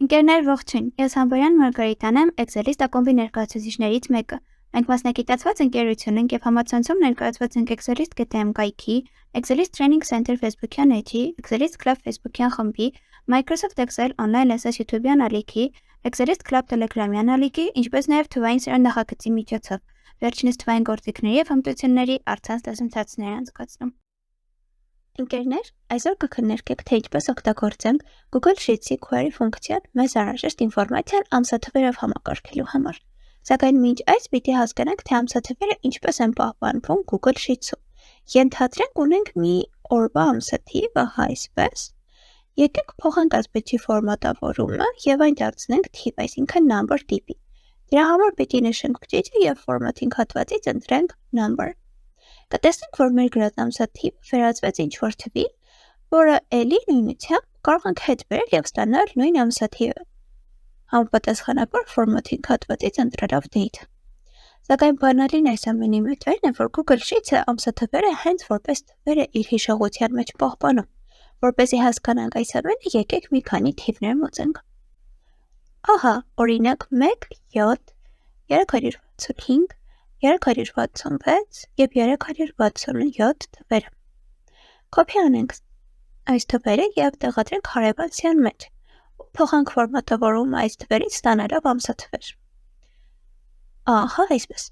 Ընկերներ ողջույն, ես Համբարյան Մարգարիտան եմ Excelist ակումբի ներկայացուցիչներից մեկը։ Մենք մասնակցված ընկերություն ենք եւ համացանցում ներկայացված ենք Excelist.am կայքի, Excelist Training Center Facebook-յան էջի, Excelist Club Facebook-յան խմբի, Microsoft Excel online lessons YouTube-յան ալիքի, Excelist Club Telegram-յան ալիքի, ինչպես նաեւ թվային սրան նախագծի միջոցով։ Վերջինս թվային գործիքների եւ հմտությունների առցանց դասընթացներ անցկացնում։ Ընկերներ, այսօր կքննարկենք, թե ինչպես օգտագործենք Google Sheets-ի query ֆունկցիան մեզ անհրաժեշտ ինֆորմացիան ամսաթվերով համակարգելու համար։ Սակայն մինչ այս պիտի հասկանանք, թե ամսաթվերը ինչպես են պահպանվում Google Sheets-ում։ Ենթադրենք ունենք մի օրվա ամսաթիվ, ահա այսպես։ Եկեք փոխենք ասպետի ֆորմատավորումը եւ այն դարձնենք թիվ, այսինքն number տիպի։ Դրա համար պիտի նշենք բջիջը եւ formatting հատվածից ընտրենք number։ Կտեսնենք, որ մեր գրած ամսաթիվը վերածվեց ինչ-որ թվի, որը էլի նույնությամբ կարող ենք հետ բերել եւ ստանալ նույն ամսաթիվը։ Համապատասխանաբար formatting հատվածից ընտրելով date։ Սակայն բանալին այս ամենի մեջ այն է, որ Google Sheets-ը ամսաթվերը հենց որպես թվեր է իր հիշողության մեջ պահպանում։ Որպեսզի հասկանանք այս ամենը, եկեք մի քանի թիվներ մոծենք։ Ահա, օրինակ 1, 7, 365 366 և 367 թվերը։ Կոպի անենք այս թվերը և տեղադրենք հարևան սյան մեջ ու փոխենք ֆորմատավորումը այս թվերից ստանալով ամսաթվեր։ Ահա այսպես։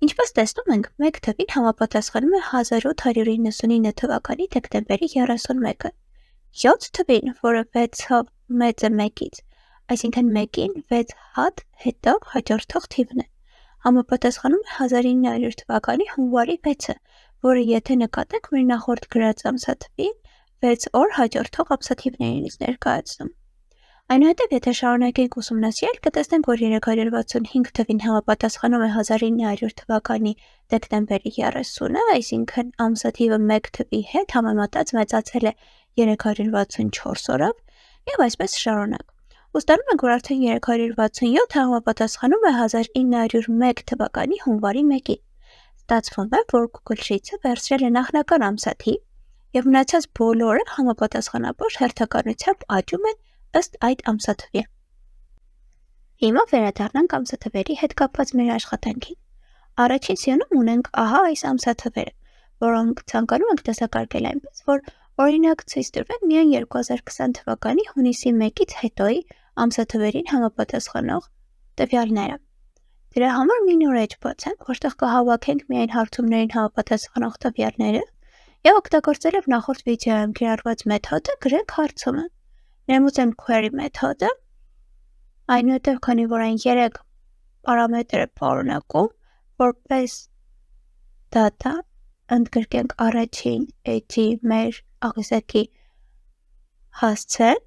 Ինչպես տեսնում ենք, մեկ թվին համապատասխանում է 1899 թվականի դեկտեմբերի 31-ը, 7 թվին, որը 6-ով մեծ է 1-ից, այսինքն 1-ին 6 հատ հետո հաջորդող թիվն է։ Համապատասխանում է 1900 թվականի հունվարի 6-ը, որը եթե նկատենք մեր նախորդ գրած ամսաթվին 6 օր հաջորդող ամսաթիվներից ներկայացնում։ Այնուհետև եթե շարունակենք ուսումնասիրել, կտեսնենք, որ 365 թվին համապատասխանում է 1900 թվականի դեկտեմբերի 30-ը, այսինքն ամսաթիվը 1 թվի հետ համեմատած մեծացել է 364 օրով եւ այսպես շարունակ։ Ուստանում ենք, որ արդեն 367-ը համապատասխանում է 1901 թվականի հունվարի 1-ին։ Ստացվում է, որ Google Sheets-ը վերցրել է նախնական ամսաթիվ եւ մնացած բոլորը համապատասխանաբար հերթականությամբ աճում են ըստ այդ ամսաթվի։ Հիմա վերադառնանք ամսաթվերի հետ կապված մեր աշխատանքին։ Առաջին սյունում ունենք ահա այս ամսաթվերը, որոնք ցանկանում ենք դասակարգել այնպես, որ օրինակ ցույց տրվեն միայն 2020 թվականի հունիսի 1-ից հետոյի ամսաթվերին համապատասխանող տվյալները։ Դրա համար մի նոր էջ բացենք, որտեղ կհավաքենք միայն հարցումներին համապատասխանող տվյալները եւ օգտագործելով նախորդ վիդեոյում կիրառված մեթոդը գրենք հարցումը։ Ներմուծենք query մեթոդը, այնուհետև քանի որ այն 3 պարամետր է պարունակում, որպես data ընդգրկենք առաջին էջի մեր աղյուսակի հասցեն,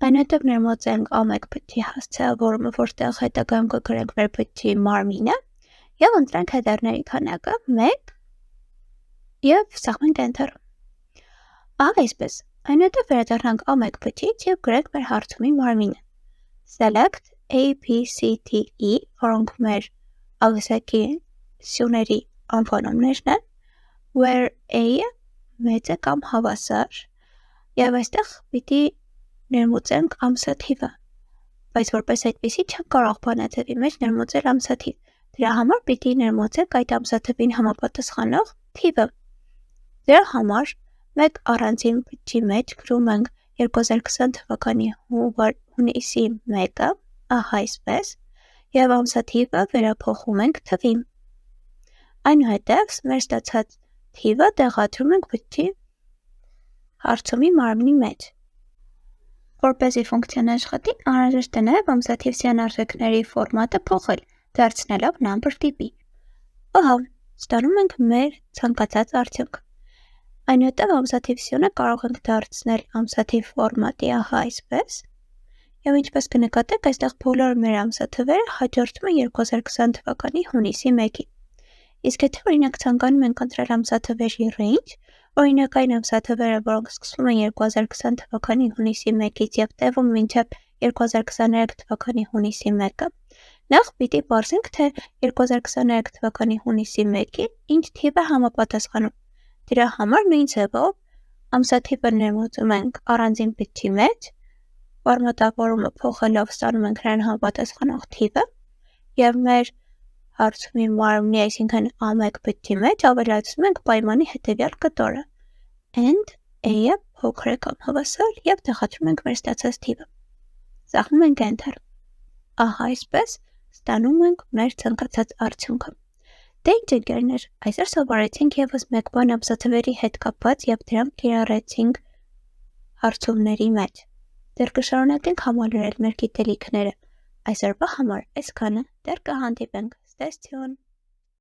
այնուհետև ներմուծենք ամեկ բջջի հասցեավորումը, որտեղ հետագայում կգրենք մեր բջջի մարմինը եւ ընտրենք հետերների քանակը 1 եւ սեղմենք enter։ Ահա այսպես։ Այնուհետև վերադառնանք ամեկ բջջից եւ գրենք մեր հարցումի մարմինը։ Select A, B, C, D, E, որոնք մեր աղյուսակի սյուների անվանումներն են, where A-ը մեծ է կամ հավասար եւ այստեղ պիտի ներմուծենք ամսաթիվը, բայց որպես այդպեսի չենք կարող բանաթվի մեջ ներմուծել ամսաթիվ։ Դրա համար պիտի ներմուծենք այդ ամսաթվին համապատասխանող թիվը։ Դրա համար մեկ առանձին բջջի մեջ գրում ենք 2020 թվականի հունիսի 1-ը, ահա այսպես, եւ ամսաթիվը վերափոխում ենք թվի։ Այնուհետև մեր ստացած թիվը տեղադրում ենք բջջի հարցումի մարմնի մեջ։ Որպեսզի ֆունկցիան աշխատի, անհրաժեշտ է նաև ամսաթիվյան արժեքների ֆորմատը փոխել, դարձնելով number տիպի։ Ահա, ստանում ենք մեր ցանկացած արդյունք։ Այնուհետև ամսաթիվյանը կարող ենք դարձնել ամսաթիվ ֆորմատի, ահա այսպես։ Եվ ինչպես կնկատեք, այստեղ բոլոր մեր ամսաթվերը հաջորդում են 2020 թվականի հունիսի 1-ին։ Իսկ եթե օրինակ ցանկանում ենք ընտրել ամսաթվերի range, օրինակ այն ամսաթվերը, որոնք սկսվում են 2020 թվականի հունիսի 1-ից եւ տևում մինչեւ 2023 թվականի հունիսի 1-ը, նախ պիտի պարզենք, թե 2023 թվականի հունիսի 1-ին ինչ թիվ է համապատասխանում։ Դրա համար նույն ձևով ամսաթիվը ներմուծում ենք առանձին բջջի մեջ ֆորմատավորումը փոխելով ստանում ենք նրան համապատասխանող թիվը եւ մեր հարցումի մարմնի, այսինքն A1 բթի մեջ ավելացնում ենք պայմանի հետեւյալ կտորը and a-ը փոքր է կամ հավասար եւ տեղադրում ենք մեր ստացած թիվը։ Ծախում ենք enter։ Ահա այսպես ստանում ենք մեր ցանկացած արդյունքը։ Դե ինչ ընկերներ, այսօր սովորեցինք եւս մեկ բան ամսաթվերի հետ կապված եւ դրանք կիրառեցինք հարցումների մեջ։ Դեռ կշարունակենք համալրել մեր գիտելիքները։ Այսօրվա համար այսքանը, դեռ կհանդիպենք։ Stay tuned.